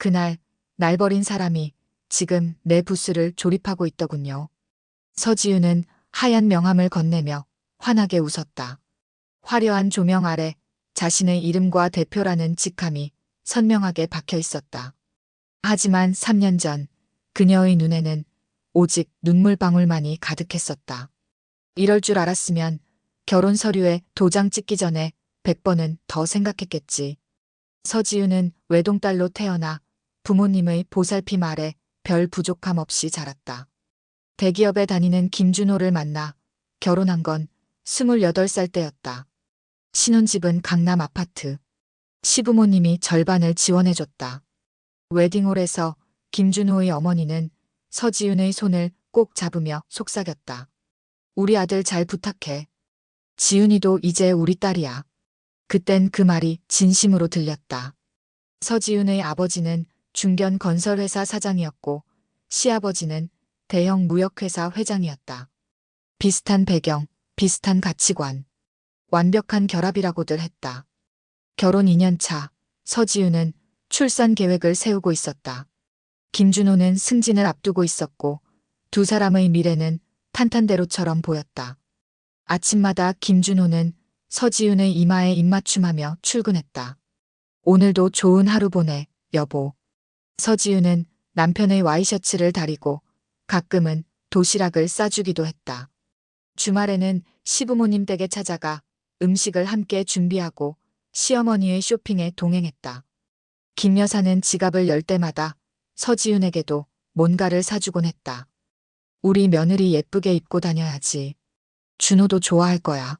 그날 날 버린 사람이 지금 내 부스를 조립하고 있더군요. 서지우는 하얀 명함을 건네며 환하게 웃었다. 화려한 조명 아래 자신의 이름과 대표라는 직함이 선명하게 박혀 있었다. 하지만 3년 전 그녀의 눈에는 오직 눈물방울만이 가득했었다. 이럴 줄 알았으면 결혼 서류에 도장 찍기 전에 100번은 더 생각했겠지. 서지우는 외동딸로 태어나 부모님의 보살핌 아래 별 부족함 없이 자랐다. 대기업에 다니는 김준호를 만나 결혼한 건 28살 때였다. 신혼집은 강남 아파트. 시부모님이 절반을 지원해줬다. 웨딩홀에서 김준호의 어머니는 서지윤의 손을 꼭 잡으며 속삭였다. 우리 아들 잘 부탁해. 지윤이도 이제 우리 딸이야. 그땐 그 말이 진심으로 들렸다. 서지윤의 아버지는 중견 건설회사 사장이었고 시아버지는 대형 무역회사 회장이었다. 비슷한 배경, 비슷한 가치관. 완벽한 결합이라고들 했다. 결혼 2년 차, 서지윤은 출산 계획을 세우고 있었다. 김준호는 승진을 앞두고 있었고 두 사람의 미래는 탄탄대로처럼 보였다. 아침마다 김준호는 서지윤의 이마에 입맞춤하며 출근했다. 오늘도 좋은 하루 보내, 여보. 서지윤은 남편의 와이셔츠를 다리고 가끔은 도시락을 싸주기도 했다. 주말에는 시부모님 댁에 찾아가 음식을 함께 준비하고 시어머니의 쇼핑에 동행했다. 김 여사는 지갑을 열 때마다 서지윤에게도 뭔가를 사주곤 했다. 우리 며느리 예쁘게 입고 다녀야지. 준호도 좋아할 거야.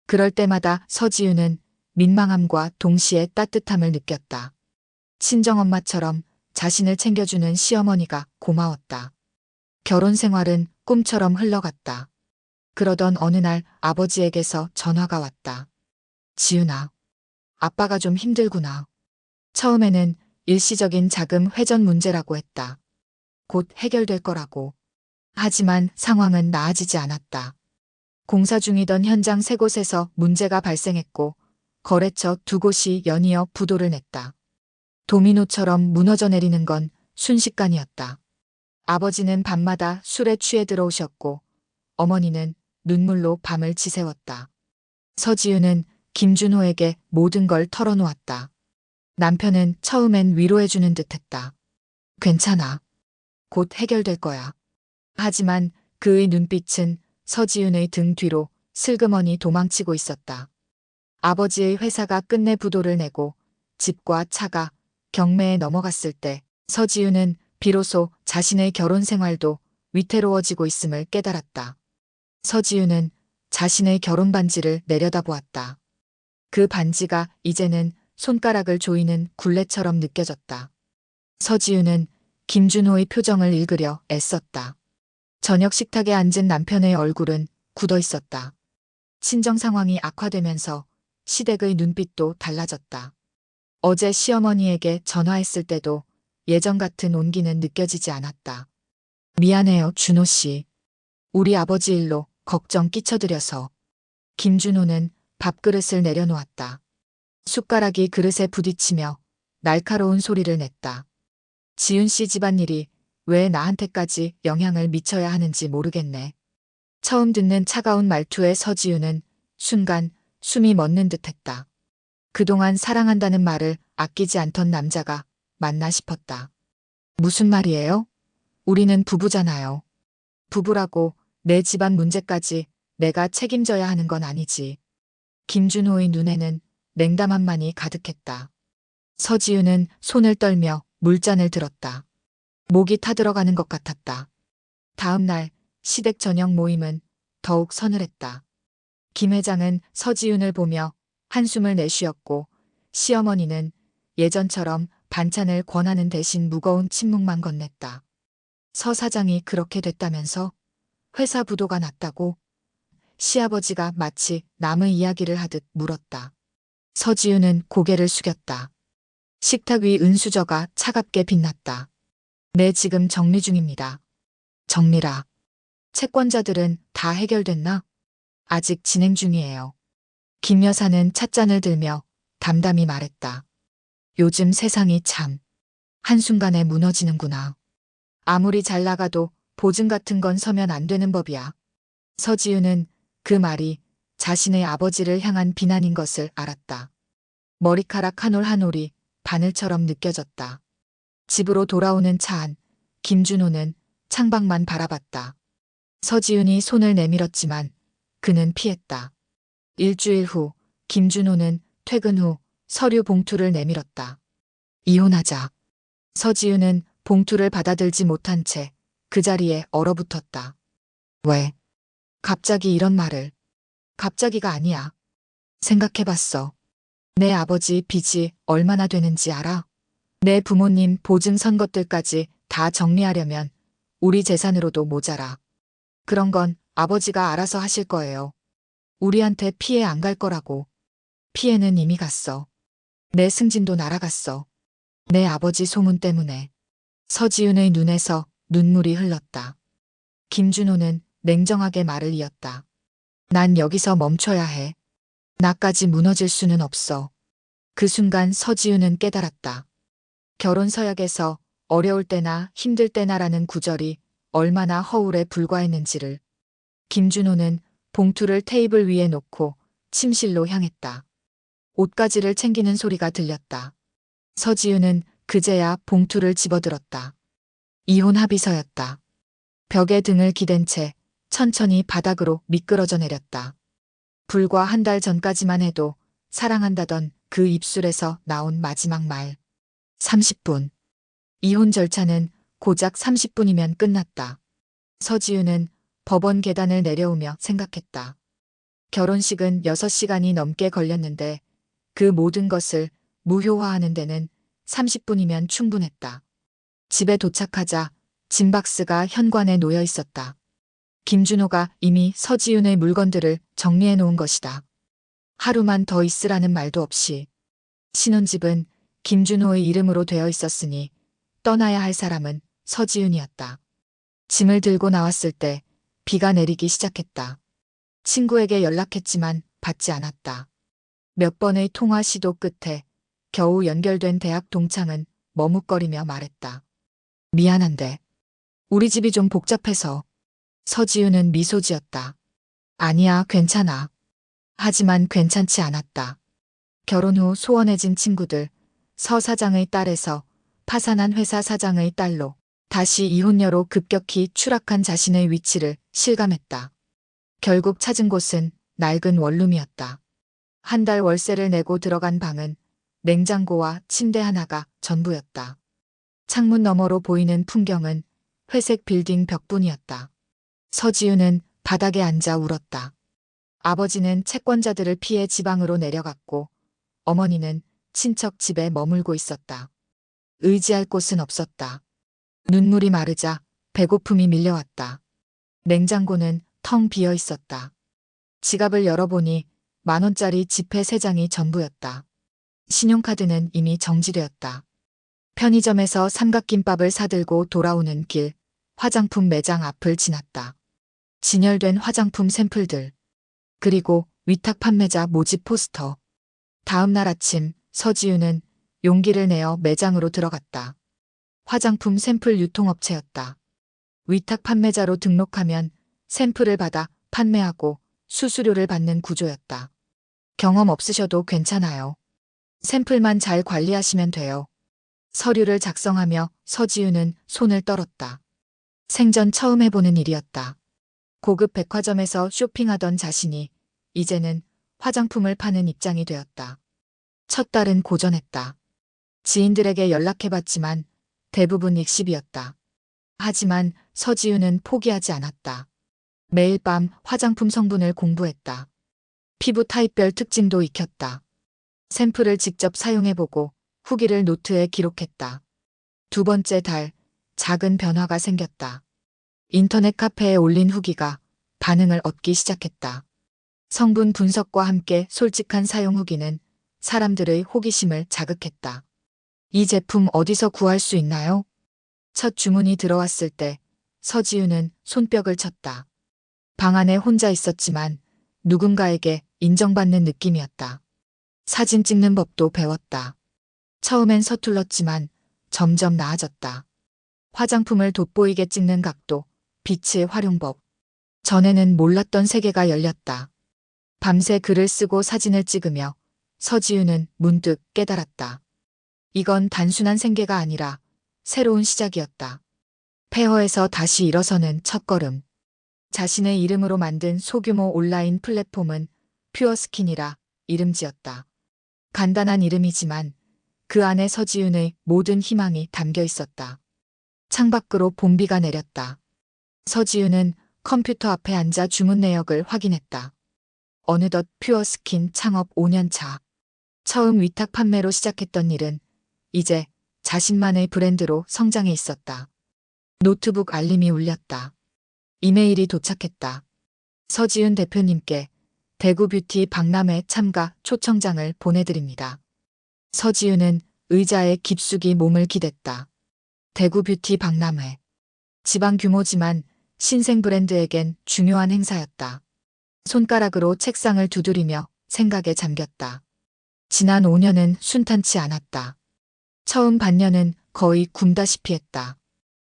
그럴 때마다 서지윤은 민망함과 동시에 따뜻함을 느꼈다. 친정엄마처럼 자신을 챙겨주는 시어머니가 고마웠다. 결혼 생활은 꿈처럼 흘러갔다. 그러던 어느 날 아버지에게서 전화가 왔다. 지윤아, 아빠가 좀 힘들구나. 처음에는 일시적인 자금 회전 문제라고 했다. 곧 해결될 거라고. 하지만 상황은 나아지지 않았다. 공사 중이던 현장 3곳에서 문제가 발생했고 거래처 2곳이 연이어 부도를 냈다. 도미노처럼 무너져 내리는 건 순식간이었다. 아버지는 밤마다 술에 취해 들어오셨고 어머니는 눈물로 밤을 지새웠다. 서지윤은 김준호에게 모든 걸 털어놓았다. 남편은 처음엔 위로해주는 듯했다. 괜찮아. 곧 해결될 거야. 하지만 그의 눈빛은 서지윤의 등 뒤로 슬그머니 도망치고 있었다. 아버지의 회사가 끝내 부도를 내고 집과 차가 경매에 넘어갔을 때 서지윤은 비로소 자신의 결혼 생활도 위태로워지고 있음을 깨달았다. 서지윤은 자신의 결혼 반지를 내려다보았다. 그 반지가 이제는 손가락을 조이는 굴레처럼 느껴졌다. 서지윤은 김준호의 표정을 읽으려 애썼다. 저녁 식탁에 앉은 남편의 얼굴은 굳어 있었다. 친정 상황이 악화되면서 시댁의 눈빛도 달라졌다. 어제 시어머니에게 전화했을 때도 예전 같은 온기는 느껴지지 않았다. 미안해요, 준호 씨. 우리 아버지 일로 걱정 끼쳐드려서. 김준호는 밥그릇을 내려놓았다. 숟가락이 그릇에 부딪히며 날카로운 소리를 냈다. 지윤 씨 집안일이 왜 나한테까지 영향을 미쳐야 하는지 모르겠네. 처음 듣는 차가운 말투의 서지윤은 순간 숨이 멎는 듯했다. 그동안 사랑한다는 말을 아끼지 않던 남자가 맞나 싶었다. 무슨 말이에요? 우리는 부부잖아요. 부부라고 내 집안 문제까지 내가 책임져야 하는 건 아니지. 김준호의 눈에는 냉담함만이 가득했다. 서지윤은 손을 떨며 물잔을 들었다. 목이 타들어가는 것 같았다. 다음 날 시댁 저녁 모임은 더욱 서늘했다. 김 회장은 서지윤을 보며 한숨을 내쉬었고 시어머니는 예전처럼 반찬을 권하는 대신 무거운 침묵만 건넸다. 서 사장이 그렇게 됐다면서? 회사 부도가 났다고? 시아버지가 마치 남의 이야기를 하듯 물었다. 서지윤은 고개를 숙였다. 식탁 위 은수저가 차갑게 빛났다. 네, 지금 정리 중입니다. 정리라. 채권자들은 다 해결됐나? 아직 진행 중이에요. 김 여사는 찻잔을 들며 담담히 말했다. 요즘 세상이 참. 한순간에 무너지는구나. 아무리 잘 나가도 보증 같은 건 서면 안 되는 법이야. 서지우는 그 말이 자신의 아버지를 향한 비난인 것을 알았다. 머리카락 한 올 한 올이 바늘처럼 느껴졌다. 집으로 돌아오는 차 안, 김준호는 창밖만 바라봤다. 서지훈이 손을 내밀었지만 그는 피했다. 일주일 후 김준호는 퇴근 후 서류 봉투를 내밀었다. 이혼하자. 서지훈은 봉투를 받아들지 못한 채 그 자리에 얼어붙었다. 왜? 갑자기 이런 말을. 갑자기가 아니야. 생각해봤어. 내 아버지 빚이 얼마나 되는지 알아? 내 부모님 보증 선 것들까지 다 정리하려면 우리 재산으로도 모자라. 그런 건 아버지가 알아서 하실 거예요. 우리한테 피해 안 갈 거라고. 피해는 이미 갔어. 내 승진도 날아갔어. 내 아버지 소문 때문에. 서지훈의 눈에서 눈물이 흘렀다. 김준호는 냉정하게 말을 이었다. 난 여기서 멈춰야 해. 나까지 무너질 수는 없어. 그 순간 서지훈은 깨달았다. 결혼 서약에서 어려울 때나 힘들 때나라는 구절이 얼마나 허울에 불과했는지를. 김준호는 봉투를 테이블 위에 놓고 침실로 향했다. 옷가지를 챙기는 소리가 들렸다. 서지훈은 그제야 봉투를 집어들었다. 이혼 합의서였다. 벽에 등을 기댄 채 천천히 바닥으로 미끄러져 내렸다. 불과 한 달 전까지만 해도 사랑한다던 그 입술에서 나온 마지막 말. 30분. 이혼 절차는 고작 30분이면 끝났다. 서지훈은 법원 계단을 내려오며 생각했다. 결혼식은 6시간이 넘게 걸렸는데 그 모든 것을 무효화하는 데는 30분이면 충분했다. 집에 도착하자 짐박스가 현관에 놓여 있었다. 김준호가 이미 서지훈의 물건들을 정리해 놓은 것이다. 하루만 더 있으라는 말도 없이. 신혼집은 김준호의 이름으로 되어 있었으니 떠나야 할 사람은 서지훈이었다. 짐을 들고 나왔을 때 비가 내리기 시작했다. 친구에게 연락했지만 받지 않았다. 몇 번의 통화 시도 끝에 겨우 연결된 대학 동창은 머뭇거리며 말했다. 미안한데 우리 집이 좀 복잡해서. 서지훈은 미소 지었다. 아니야, 괜찮아. 하지만 괜찮지 않았다. 결혼 후 소원해진 친구들, 서 사장의 딸에서 파산한 회사 사장의 딸로 다시 이혼녀로 급격히 추락한 자신의 위치를 실감했다. 결국 찾은 곳은 낡은 원룸이었다. 한 달 월세를 내고 들어간 방은 냉장고와 침대 하나가 전부였다. 창문 너머로 보이는 풍경은 회색 빌딩 벽뿐이었다. 서지훈은 바닥에 앉아 울었다. 아버지는 채권자들을 피해 지방으로 내려갔고 어머니는 친척 집에 머물고 있었다. 의지할 곳은 없었다. 눈물이 마르자 배고픔이 밀려왔다. 냉장고는 텅 비어 있었다. 지갑을 열어보니 10,000원짜리 지폐 3장이 전부였다. 신용카드는 이미 정지되었다. 편의점에서 삼각김밥을 사들고 돌아오는 길, 화장품 매장 앞을 지났다. 진열된 화장품 샘플들, 그리고 위탁 판매자 모집 포스터. 다음 날 아침 서지훈은 용기를 내어 매장으로 들어갔다. 화장품 샘플 유통업체였다. 위탁 판매자로 등록하면 샘플을 받아 판매하고 수수료를 받는 구조였다. 경험 없으셔도 괜찮아요. 샘플만 잘 관리하시면 돼요. 서류를 작성하며 서지훈은 손을 떨었다. 생전 처음 해보는 일이었다. 고급 백화점에서 쇼핑하던 자신이 이제는 화장품을 파는 입장이 되었다. 첫 달은 고전했다. 지인들에게 연락해봤지만 대부분 익십이었다. 하지만 서지훈은 포기하지 않았다. 매일 밤 화장품 성분을 공부했다. 피부 타입별 특징도 익혔다. 샘플을 직접 사용해보고 후기를 노트에 기록했다. 두 번째 달, 작은 변화가 생겼다. 인터넷 카페에 올린 후기가 반응을 얻기 시작했다. 성분 분석과 함께 솔직한 사용 후기는 사람들의 호기심을 자극했다. 이 제품 어디서 구할 수 있나요? 첫 주문이 들어왔을 때 서지훈은 손뼉을 쳤다. 방 안에 혼자 있었지만 누군가에게 인정받는 느낌이었다. 사진 찍는 법도 배웠다. 처음엔 서툴렀지만 점점 나아졌다. 화장품을 돋보이게 찍는 각도, 빛의 활용법. 전에는 몰랐던 세계가 열렸다. 밤새 글을 쓰고 사진을 찍으며 서지우는 문득 깨달았다. 이건 단순한 생계가 아니라 새로운 시작이었다. 폐허에서 다시 일어서는 첫걸음. 자신의 이름으로 만든 소규모 온라인 플랫폼은 퓨어스킨이라 이름 지었다. 간단한 이름이지만 그 안에 서지훈의 모든 희망이 담겨 있었다. 창밖으로 봄비가 내렸다. 서지훈은 컴퓨터 앞에 앉아 주문 내역을 확인했다. 어느덧 퓨어스킨 창업 5년 차. 처음 위탁 판매로 시작했던 일은 이제 자신만의 브랜드로 성장해 있었다. 노트북 알림이 울렸다. 이메일이 도착했다. 서지훈 대표님께 대구 뷰티 박람회 참가 초청장을 보내드립니다. 서지훈은 의자에 깊숙이 몸을 기댔다. 대구 뷰티 박람회. 지방 규모지만 신생 브랜드에겐 중요한 행사였다. 손가락으로 책상을 두드리며 생각에 잠겼다. 지난 5년은 순탄치 않았다. 처음 반년은 거의 굶다시피 했다.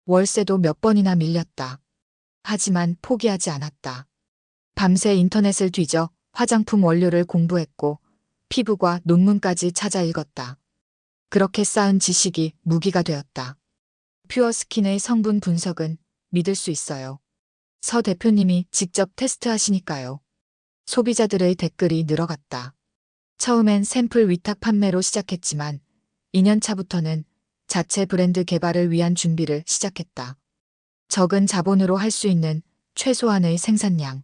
월세도 몇 번이나 밀렸다. 하지만 포기하지 않았다. 밤새 인터넷을 뒤져 화장품 원료를 공부했고 피부과 논문까지 찾아 읽었다. 그렇게 쌓은 지식이 무기가 되었다. 퓨어스킨의 성분 분석은 믿을 수 있어요. 서 대표님이 직접 테스트하시니까요. 소비자들의 댓글이 늘어갔다. 처음엔 샘플 위탁 판매로 시작했지만 2년 차부터는 자체 브랜드 개발을 위한 준비를 시작했다. 적은 자본으로 할 수 있는 최소한의 생산량.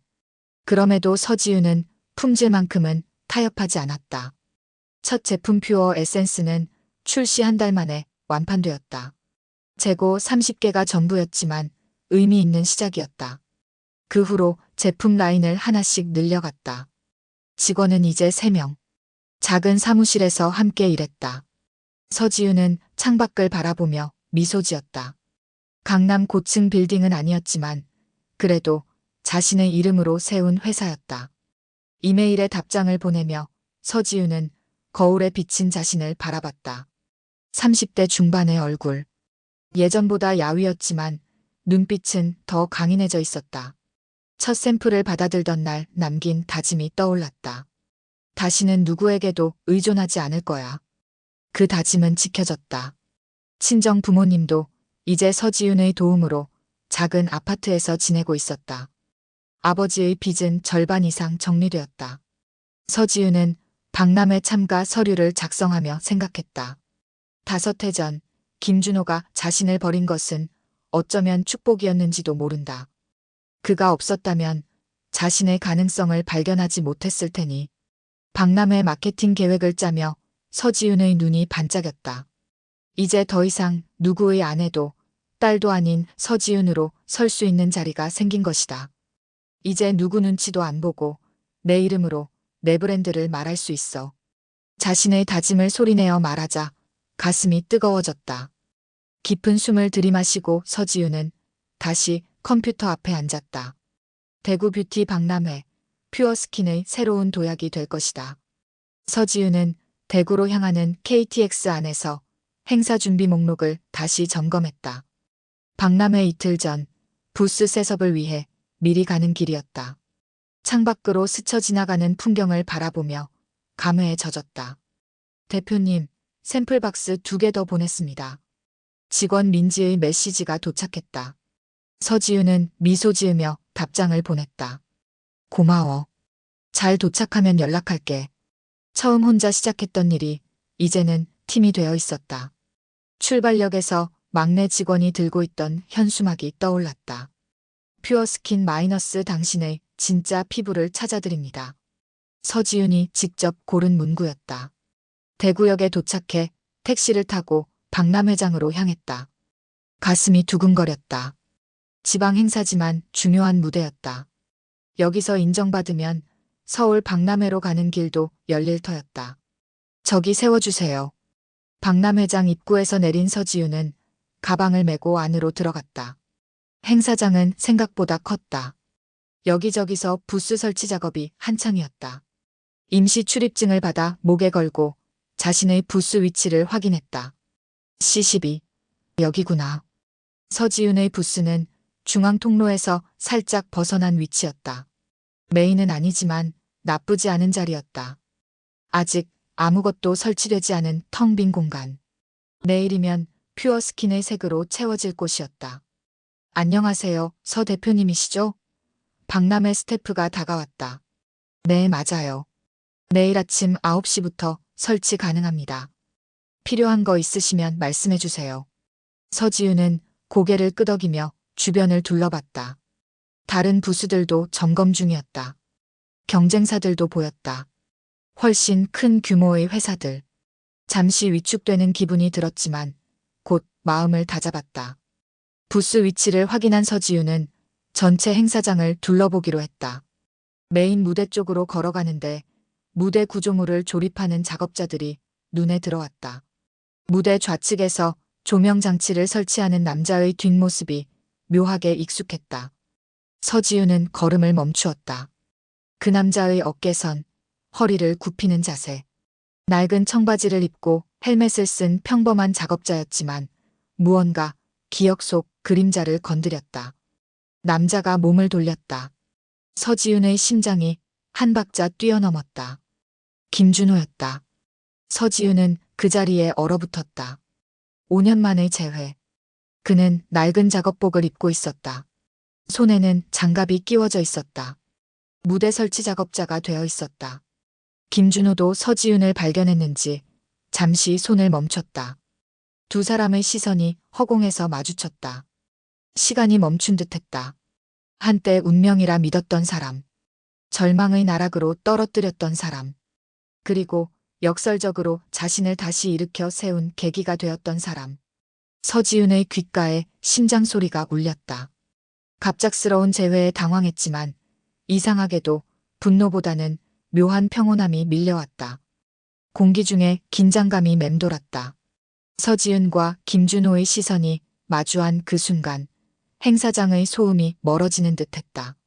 그럼에도 서지훈은 품질만큼은 타협하지 않았다. 첫 제품 퓨어 에센스는 출시 한 달 만에 완판되었다. 재고 30개가 전부였지만 의미 있는 시작이었다. 그 후로 제품 라인을 하나씩 늘려갔다. 직원은 이제 3명. 작은 사무실에서 함께 일했다. 서지훈은 창밖을 바라보며 미소 지었다. 강남 고층 빌딩은 아니었지만 그래도 자신의 이름으로 세운 회사였다. 이메일에 답장을 보내며 서지훈은 거울에 비친 자신을 바라봤다. 30대 중반의 얼굴. 예전보다 야위었지만 눈빛은 더 강인해져 있었다. 첫 샘플을 받아들던 날 남긴 다짐이 떠올랐다. 다시는 누구에게도 의존하지 않을 거야. 그 다짐은 지켜졌다. 친정 부모님도 이제 서지훈의 도움으로 작은 아파트에서 지내고 있었다. 아버지의 빚은 절반 이상 정리되었다. 서지훈은 박람회 참가 서류를 작성하며 생각했다. 5해 전 김준호가 자신을 버린 것은 어쩌면 축복이었는지도 모른다. 그가 없었다면 자신의 가능성을 발견하지 못했을 테니. 박람회 마케팅 계획을 짜며 서지훈의 눈이 반짝였다. 이제 더 이상 누구의 아내도 딸도 아닌 서지훈으로 설 수 있는 자리가 생긴 것이다. 이제 누구 눈치도 안 보고 내 이름으로 내 브랜드를 말할 수 있어. 자신의 다짐을 소리내어 말하자 가슴이 뜨거워졌다. 깊은 숨을 들이마시고 서지훈은 다시 컴퓨터 앞에 앉았다. 대구 뷰티 박람회, 퓨어스킨의 새로운 도약이 될 것이다. 서지훈은 대구로 향하는 KTX 안에서 행사 준비 목록을 다시 점검했다. 박람회 이틀 전 부스 셋업을 위해 미리 가는 길이었다. 창밖으로 스쳐 지나가는 풍경을 바라보며 감회에 젖었다. 대표님, 샘플 박스 2개 더 보냈습니다. 직원 민지의 메시지가 도착했다. 서지훈은 미소 지으며 답장을 보냈다. 고마워. 잘 도착하면 연락할게. 처음 혼자 시작했던 일이 이제는 팀이 되어 있었다. 출발역에서 막내 직원이 들고 있던 현수막이 떠올랐다. 퓨어스킨 마이너스 당신의 진짜 피부를 찾아드립니다. 서지훈이 직접 고른 문구였다. 대구역에 도착해 택시를 타고 박람회장으로 향했다. 가슴이 두근거렸다. 지방 행사지만 중요한 무대였다. 여기서 인정받으면 서울 박람회로 가는 길도 열릴 터였다. 저기 세워주세요. 박람회장 입구에서 내린 서지훈은 가방을 메고 안으로 들어갔다. 행사장은 생각보다 컸다. 여기저기서 부스 설치 작업이 한창이었다. 임시 출입증을 받아 목에 걸고 자신의 부스 위치를 확인했다. C12. 여기구나. 서지윤의 부스는 중앙 통로에서 살짝 벗어난 위치였다. 메인은 아니지만 나쁘지 않은 자리였다. 아직 아무것도 설치되지 않은 텅 빈 공간. 내일이면 퓨어스킨의 색으로 채워질 곳이었다. 안녕하세요, 서 대표님이시죠? 박람회 스태프가 다가왔다. 네, 맞아요. 내일 아침 9시부터 설치 가능합니다. 필요한 거 있으시면 말씀해 주세요. 서지윤은 고개를 끄덕이며 주변을 둘러봤다. 다른 부스들도 점검 중이었다. 경쟁사들도 보였다. 훨씬 큰 규모의 회사들. 잠시 위축되는 기분이 들었지만 곧 마음을 다잡았다. 부스 위치를 확인한 서지윤은 전체 행사장을 둘러보기로 했다. 메인 무대 쪽으로 걸어가는데 무대 구조물을 조립하는 작업자들이 눈에 들어왔다. 무대 좌측에서 조명 장치를 설치하는 남자의 뒷모습이 묘하게 익숙했다. 서지윤은 걸음을 멈추었다. 그 남자의 어깨선, 허리를 굽히는 자세. 낡은 청바지를 입고 헬멧을 쓴 평범한 작업자였지만 무언가 기억 속 그림자를 건드렸다. 남자가 몸을 돌렸다. 서지윤의 심장이 한 박자 뛰어넘었다. 김준호였다. 서지윤은 그 자리에 얼어붙었다. 5년 만의 재회. 그는 낡은 작업복을 입고 있었다. 손에는 장갑이 끼워져 있었다. 무대 설치 작업자가 되어 있었다. 김준호도 서지윤을 발견했는지 잠시 손을 멈췄다. 두 사람의 시선이 허공에서 마주쳤다. 시간이 멈춘 듯했다. 한때 운명이라 믿었던 사람. 절망의 나락으로 떨어뜨렸던 사람. 그리고 역설적으로 자신을 다시 일으켜 세운 계기가 되었던 사람. 서지윤의 귓가에 심장 소리가 울렸다. 갑작스러운 재회에 당황했지만 이상하게도 분노보다는 묘한 평온함이 밀려왔다. 공기 중에 긴장감이 맴돌았다. 서지윤과 김준호의 시선이 마주한 그 순간 행사장의 소음이 멀어지는 듯했다.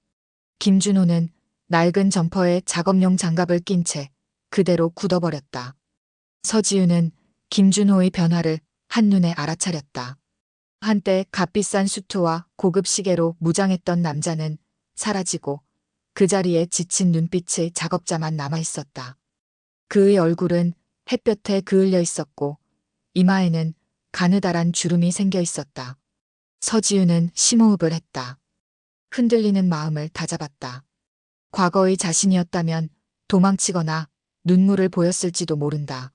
김준호는 낡은 점퍼에 작업용 장갑을 낀 채 그대로 굳어버렸다. 서지윤은 김준호의 변화를 한눈에 알아차렸다. 한때 값비싼 수트와 고급 시계로 무장했던 남자는 사라지고 그 자리에 지친 눈빛의 작업자만 남아있었다. 그의 얼굴은 햇볕에 그을려 있었고 이마에는 가느다란 주름이 생겨 있었다. 서지윤은 심호흡을 했다. 흔들리는 마음을 다잡았다. 과거의 자신이었다면 도망치거나 눈물을 보였을지도 모른다.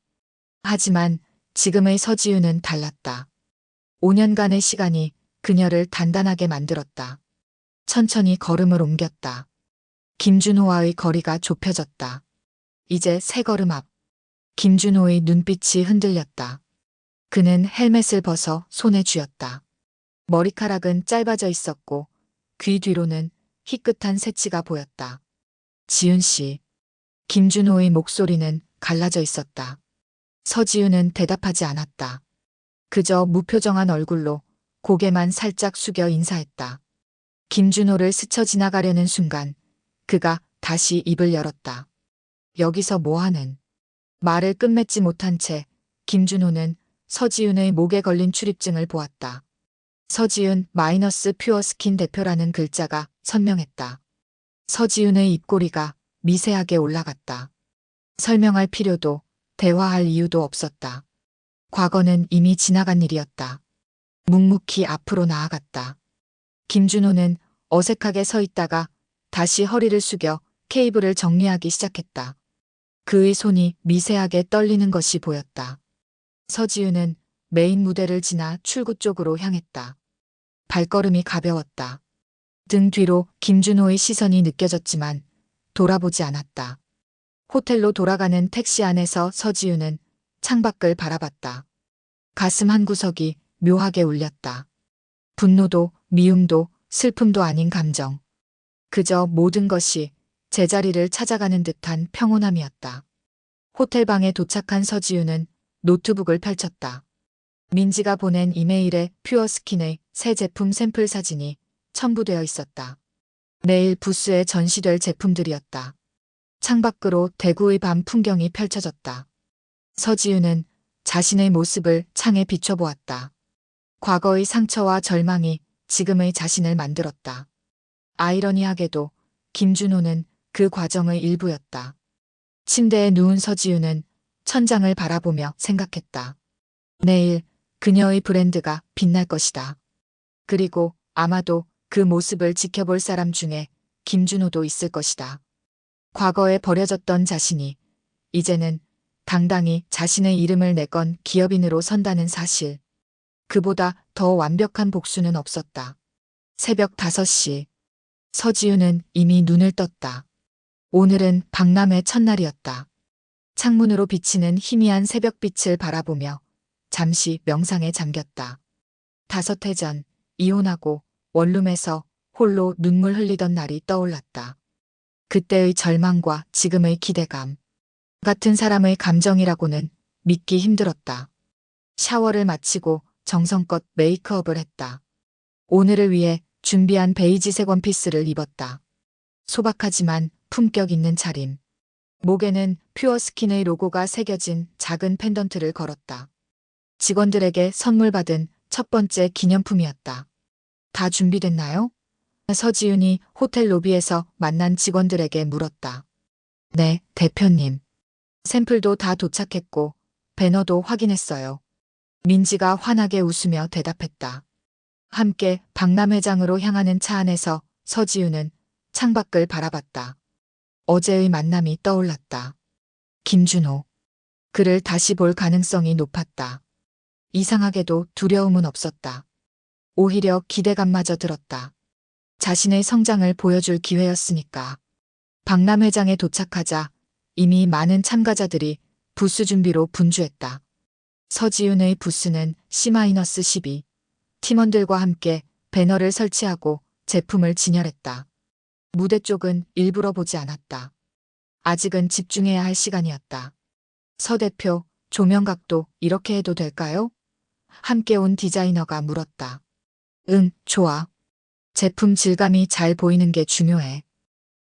하지만 지금의 서지윤은 달랐다. 5년간의 시간이 그녀를 단단하게 만들었다. 천천히 걸음을 옮겼다. 김준호와의 거리가 좁혀졌다. 이제 세 걸음 앞. 김준호의 눈빛이 흔들렸다. 그는 헬멧을 벗어 손에 쥐었다. 머리카락은 짧아져 있었고 귀 뒤로는 희끗한 새치가 보였다. 지윤 씨. 김준호의 목소리는 갈라져 있었다. 서지윤은 대답하지 않았다. 그저 무표정한 얼굴로 고개만 살짝 숙여 인사했다. 김준호를 스쳐 지나가려는 순간 그가 다시 입을 열었다. 여기서 뭐하는? 말을 끝맺지 못한 채 김준호는 서지윤의 목에 걸린 출입증을 보았다. 서지윤 마이너스 퓨어스킨 대표라는 글자가 선명했다. 서지윤의 입꼬리가 미세하게 올라갔다. 설명할 필요도 대화할 이유도 없었다. 과거는 이미 지나간 일이었다. 묵묵히 앞으로 나아갔다. 김준호는 어색하게 서 있다가 다시 허리를 숙여 케이블을 정리하기 시작했다. 그의 손이 미세하게 떨리는 것이 보였다. 서지윤은 메인 무대를 지나 출구 쪽으로 향했다. 발걸음이 가벼웠다. 등 뒤로 김준호의 시선이 느껴졌지만 돌아보지 않았다. 호텔로 돌아가는 택시 안에서 서지윤은 창밖을 바라봤다. 가슴 한구석이 묘하게 울렸다. 분노도 미움도 슬픔도 아닌 감정. 그저 모든 것이 제자리를 찾아가는 듯한 평온함이었다. 호텔방에 도착한 서지윤은 노트북을 펼쳤다. 민지가 보낸 이메일에 퓨어스킨의 새 제품 샘플 사진이 첨부되어 있었다. 내일 부스에 전시될 제품들이었다. 창밖으로 대구의 밤 풍경이 펼쳐졌다. 서지윤은 자신의 모습을 창에 비춰보았다. 과거의 상처와 절망이 지금의 자신을 만들었다. 아이러니하게도 김준호는 그 과정의 일부였다. 침대에 누운 서지우는 천장을 바라보며 생각했다. 내일 그녀의 브랜드가 빛날 것이다. 그리고 아마도 그 모습을 지켜볼 사람 중에 김준호도 있을 것이다. 과거에 버려졌던 자신이 이제는 당당히 자신의 이름을 내건 기업인으로 선다는 사실. 그보다 더 완벽한 복수는 없었다. 새벽 5시. 서지우는 이미 눈을 떴다. 오늘은 박람회 첫날이었다. 창문으로 비치는 희미한 새벽빛을 바라보며 잠시 명상에 잠겼다. 5해 전 이혼하고 원룸에서 홀로 눈물 흘리던 날이 떠올랐다. 그때의 절망과 지금의 기대감. 같은 사람의 감정이라고는 믿기 힘들었다. 샤워를 마치고 정성껏 메이크업을 했다. 오늘을 위해 준비한 베이지색 원피스를 입었다. 소박하지만 품격 있는 차림. 목에는 퓨어스킨의 로고가 새겨진 작은 펜던트를 걸었다. 직원들에게 선물 받은 첫 번째 기념품이었다. 다 준비됐나요? 서지윤이 호텔 로비에서 만난 직원들에게 물었다. 네, 대표님. 샘플도 다 도착했고 배너도 확인했어요. 민지가 환하게 웃으며 대답했다. 함께 박람회장으로 향하는 차 안에서 서지윤은 창밖을 바라봤다. 어제의 만남이 떠올랐다. 김준호. 그를 다시 볼 가능성이 높았다. 이상하게도 두려움은 없었다. 오히려 기대감마저 들었다. 자신의 성장을 보여줄 기회였으니까. 박람회장에 도착하자 이미 많은 참가자들이 부스 준비로 분주했다. 서지윤의 부스는 C-12. 팀원들과 함께 배너를 설치하고 제품을 진열했다. 무대 쪽은 일부러 보지 않았다. 아직은 집중해야 할 시간이었다. 서 대표, 조명각도 이렇게 해도 될까요? 함께 온 디자이너가 물었다. 응, 좋아. 제품 질감이 잘 보이는 게 중요해.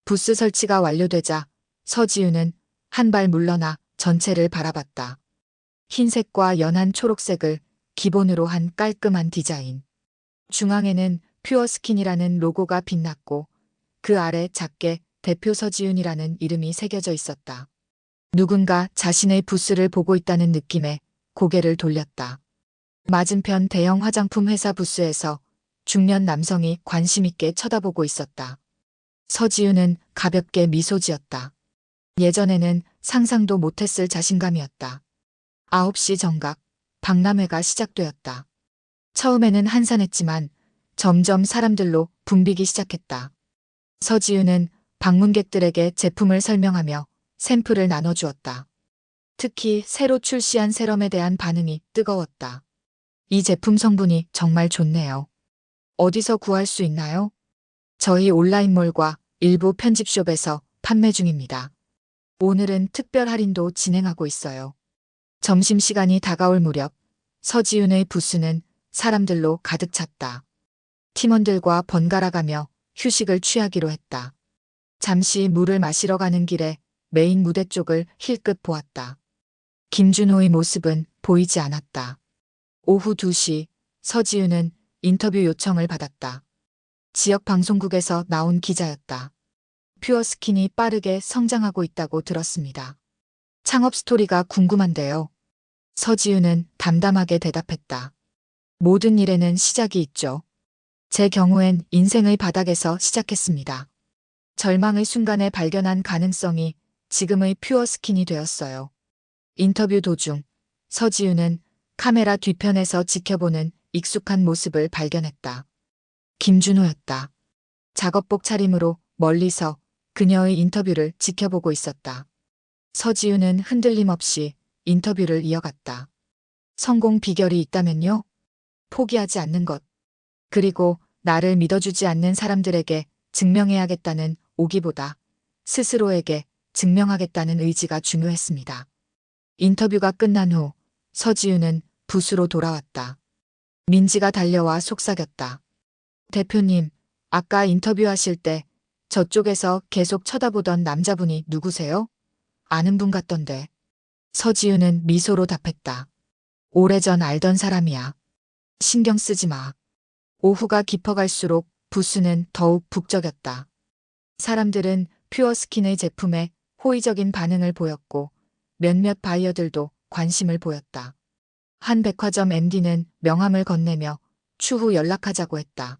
부스 설치가 완료되자 서지윤은 한 발 물러나 전체를 바라봤다. 흰색과 연한 초록색을 기본으로 한 깔끔한 디자인. 중앙에는 퓨어스킨이라는 로고가 빛났고 그 아래 작게 대표 서지윤이라는 이름이 새겨져 있었다. 누군가 자신의 부스를 보고 있다는 느낌에 고개를 돌렸다. 맞은편 대형 화장품 회사 부스에서 중년 남성이 관심 있게 쳐다보고 있었다. 서지윤은 가볍게 미소 지었다. 예전에는 상상도 못했을 자신감이었다. 9시 정각, 박람회가 시작되었다. 처음에는 한산했지만 점점 사람들로 붐비기 시작했다. 서지윤은 방문객들에게 제품을 설명하며 샘플을 나눠주었다. 특히 새로 출시한 세럼에 대한 반응이 뜨거웠다. 이 제품 성분이 정말 좋네요. 어디서 구할 수 있나요? 저희 온라인몰과 일부 편집숍에서 판매 중입니다. 오늘은 특별 할인도 진행하고 있어요. 점심시간이 다가올 무렵 서지윤의 부스는 사람들로 가득 찼다. 팀원들과 번갈아가며 휴식을 취하기로 했다. 잠시 물을 마시러 가는 길에 메인 무대 쪽을 힐끗 보았다. 김준호의 모습은 보이지 않았다. 오후 2시 서지윤은 인터뷰 요청을 받았다. 지역 방송국에서 나온 기자였다. 퓨어스킨이 빠르게 성장하고 있다고 들었습니다. 창업 스토리가 궁금한데요. 서지윤은 담담하게 대답했다. 모든 일에는 시작이 있죠. 제 경우엔 인생의 바닥에서 시작했습니다. 절망의 순간에 발견한 가능성이 지금의 퓨어스킨이 되었어요. 인터뷰 도중 서지윤은 카메라 뒤편에서 지켜보는 익숙한 모습을 발견했다. 김준호였다. 작업복 차림으로 멀리서 그녀의 인터뷰를 지켜보고 있었다. 서지윤은 흔들림 없이 인터뷰를 이어갔다. 성공 비결이 있다면요? 포기하지 않는 것. 그리고 나를 믿어주지 않는 사람들에게 증명해야겠다는 오기보다 스스로에게 증명하겠다는 의지가 중요했습니다. 인터뷰가 끝난 후 서지윤은 부스로 돌아왔다. 민지가 달려와 속삭였다. 대표님, 아까 인터뷰하실 때 저쪽에서 계속 쳐다보던 남자분이 누구세요? 아는 분 같던데. 서지윤은 미소로 답했다. 오래전 알던 사람이야. 신경 쓰지 마. 오후가 깊어갈수록 부스는 더욱 북적였다. 사람들은 퓨어스킨의 제품에 호의적인 반응을 보였고 몇몇 바이어들도 관심을 보였다. 한 백화점 MD는 명함을 건네며 추후 연락하자고 했다.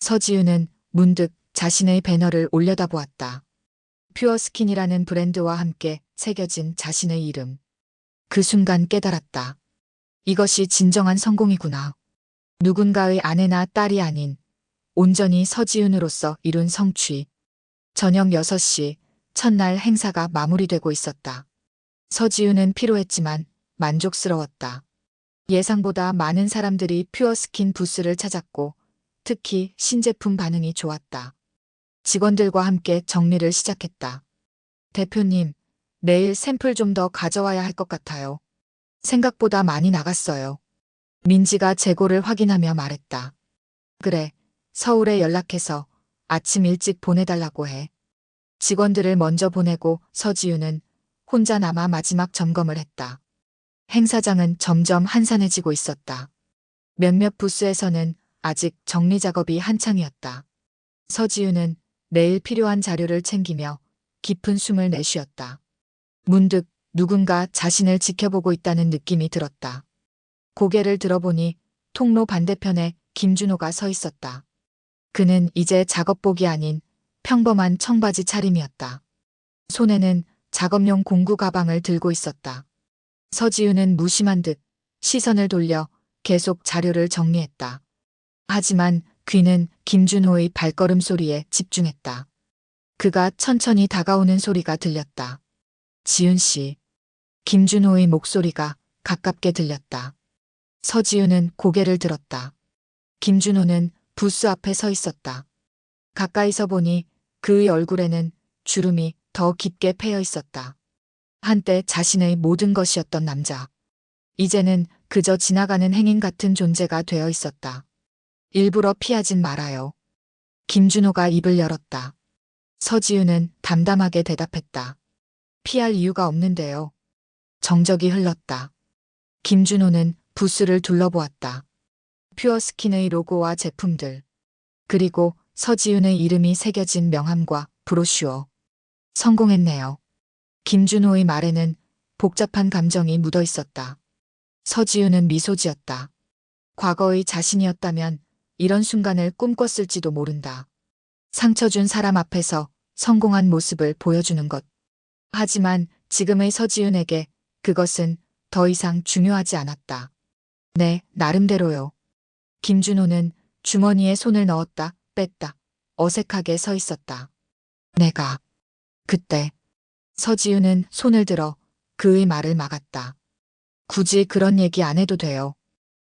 서지우는 문득 자신의 배너를 올려다보았다. 퓨어스킨이라는 브랜드와 함께 새겨진 자신의 이름. 그 순간 깨달았다. 이것이 진정한 성공이구나. 누군가의 아내나 딸이 아닌 온전히 서지훈으로서 이룬 성취. 저녁 6시 첫날 행사가 마무리되고 있었다. 서지훈은 피로했지만 만족스러웠다. 예상보다 많은 사람들이 퓨어스킨 부스를 찾았고 특히 신제품 반응이 좋았다. 직원들과 함께 정리를 시작했다. 대표님, 내일 샘플 좀 더 가져와야 할 것 같아요. 생각보다 많이 나갔어요. 민지가 재고를 확인하며 말했다. 그래, 서울에 연락해서 아침 일찍 보내달라고 해. 직원들을 먼저 보내고 서지우는 혼자 남아 마지막 점검을 했다. 행사장은 점점 한산해지고 있었다. 몇몇 부스에서는 아직 정리 작업이 한창이었다. 서지우는 내일 필요한 자료를 챙기며 깊은 숨을 내쉬었다. 문득 누군가 자신을 지켜보고 있다는 느낌이 들었다. 고개를 들어보니 통로 반대편에 김준호가 서 있었다. 그는 이제 작업복이 아닌 평범한 청바지 차림이었다. 손에는 작업용 공구 가방을 들고 있었다. 서지우는 무심한 듯 시선을 돌려 계속 자료를 정리했다. 하지만 귀는 김준호의 발걸음 소리에 집중했다. 그가 천천히 다가오는 소리가 들렸다. 지훈 씨. 김준호의 목소리가 가깝게 들렸다. 서지우는 고개를 들었다. 김준호는 부스 앞에 서 있었다. 가까이서 보니 그의 얼굴에는 주름이 더 깊게 패여 있었다. 한때 자신의 모든 것이었던 남자. 이제는 그저 지나가는 행인 같은 존재가 되어 있었다. 일부러 피하진 말아요. 김준호가 입을 열었다. 서지우는 담담하게 대답했다. 피할 이유가 없는데요. 정적이 흘렀다. 김준호는 부스를 둘러보았다. 퓨어스킨의 로고와 제품들, 그리고 서지훈의 이름이 새겨진 명함과 브로슈어. 성공했네요. 김준호의 말에는 복잡한 감정이 묻어 있었다. 서지훈은 미소 지었다. 과거의 자신이었다면 이런 순간을 꿈꿨을지도 모른다. 상처 준 사람 앞에서 성공한 모습을 보여주는 것. 하지만 지금의 서지훈에게 그것은 더 이상 중요하지 않았다. 네, 나름대로요. 김준호는 주머니에 손을 넣었다, 뺐다. 어색하게 서 있었다. 그때 서지훈은 손을 들어 그의 말을 막았다. 굳이 그런 얘기 안 해도 돼요.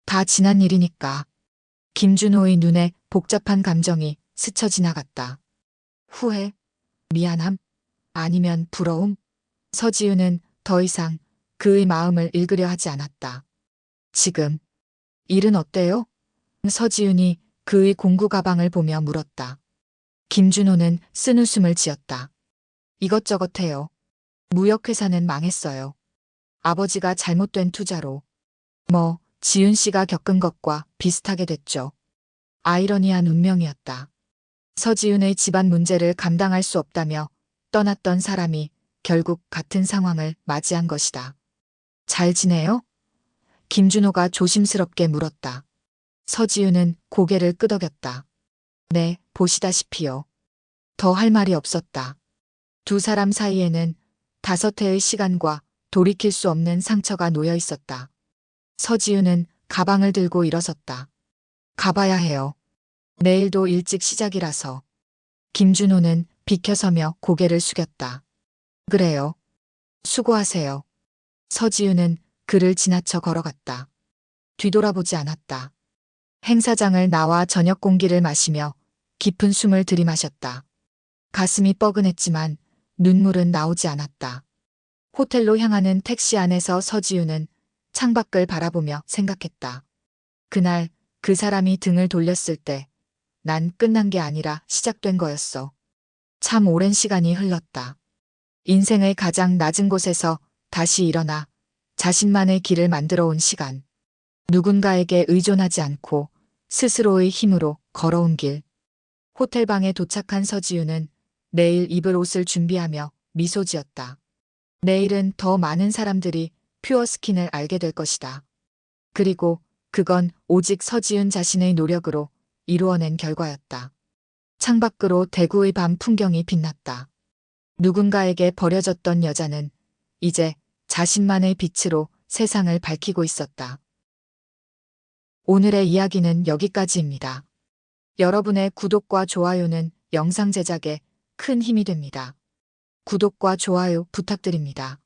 다 지난 일이니까. 김준호의 눈에 복잡한 감정이 스쳐 지나갔다. 후회? 미안함? 아니면 부러움? 서지훈은 더 이상 그의 마음을 읽으려 하지 않았다. 지금 일은 어때요? 서지훈이 그의 공구 가방을 보며 물었다. 김준호는 쓴웃음을 지었다. 이것저것 해요. 무역회사는 망했어요. 아버지가 잘못된 투자로. 지훈 씨가 겪은 것과 비슷하게 됐죠. 아이러니한 운명이었다. 서지훈의 집안 문제를 감당할 수 없다며 떠났던 사람이 결국 같은 상황을 맞이한 것이다. 잘 지내요? 김준호가 조심스럽게 물었다. 서지훈은 고개를 끄덕였다. 네, 보시다시피요. 더 할 말이 없었다. 두 사람 사이에는 5해의 시간과 돌이킬 수 없는 상처가 놓여 있었다. 서지훈은 가방을 들고 일어섰다. 가봐야 해요. 내일도 일찍 시작이라서. 김준호는 비켜서며 고개를 숙였다. 그래요. 수고하세요. 서지훈은 그를 지나쳐 걸어갔다. 뒤돌아보지 않았다. 행사장을 나와 저녁 공기를 마시며 깊은 숨을 들이마셨다. 가슴이 뻐근했지만 눈물은 나오지 않았다. 호텔로 향하는 택시 안에서 서지훈은 창밖을 바라보며 생각했다. 그날 그 사람이 등을 돌렸을 때 난 끝난 게 아니라 시작된 거였어. 참 오랜 시간이 흘렀다. 인생의 가장 낮은 곳에서 다시 일어나 자신만의 길을 만들어 온 시간. 누군가에게 의존하지 않고 스스로의 힘으로 걸어온 길. 호텔방에 도착한 서지우는 내일 입을 옷을 준비하며 미소 지었다. 내일은 더 많은 사람들이 퓨어스킨을 알게 될 것이다. 그리고 그건 오직 서지훈 자신의 노력으로 이루어낸 결과였다. 창밖으로 대구의 밤 풍경이 빛났다. 누군가에게 버려졌던 여자는 이제 자신만의 빛으로 세상을 밝히고 있었다. 오늘의 이야기는 여기까지입니다. 여러분의 구독과 좋아요는 영상 제작에 큰 힘이 됩니다. 구독과 좋아요 부탁드립니다.